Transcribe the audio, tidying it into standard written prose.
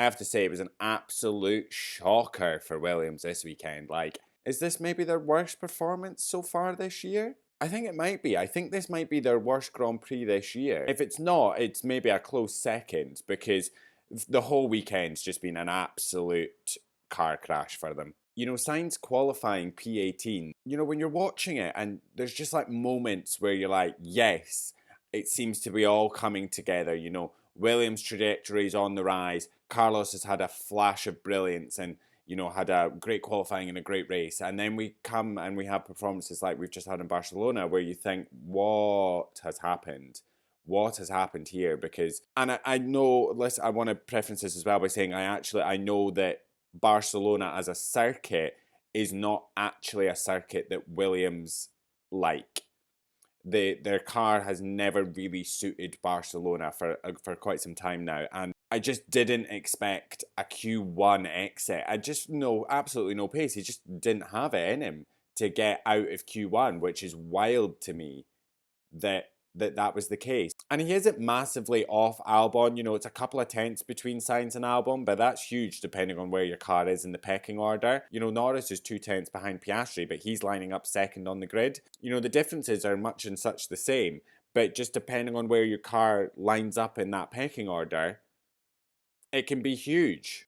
I have to say it was an absolute shocker for Williams this weekend. Like, is this maybe their worst performance so far this year? I think it might be. I think this might be their worst Grand Prix this year. If it's not, it's maybe a close second because the whole weekend's just been an absolute car crash for them. You know, Sainz qualifying P18, you know, when you're watching it and there's just like moments where you're like, yes, it seems to be all coming together. You know, Williams' trajectory is on the rise. Carlos has had a flash of brilliance and, you know, had a great qualifying and a great race. And then we come and we have performances like we've just had in Barcelona where you think, what has happened? What has happened here? Because, and I know, listen, I want to preference this as well by saying I know that Barcelona as a circuit is not actually a circuit that Williams like. Their car has never really suited Barcelona for quite some time now, and I just didn't expect a Q1 exit. I just absolutely no pace. He just didn't have it in him to get out of Q1, which is wild to me that was the case. And he isn't massively off Albon. You know, it's a couple of tenths between Sainz and Albon, but that's huge depending on where your car is in the pecking order. You know, Norris is 2 tenths behind Piastri, but he's lining up second on the grid. You know, the differences are much and such the same, but just depending on where your car lines up in that pecking order, it can be huge.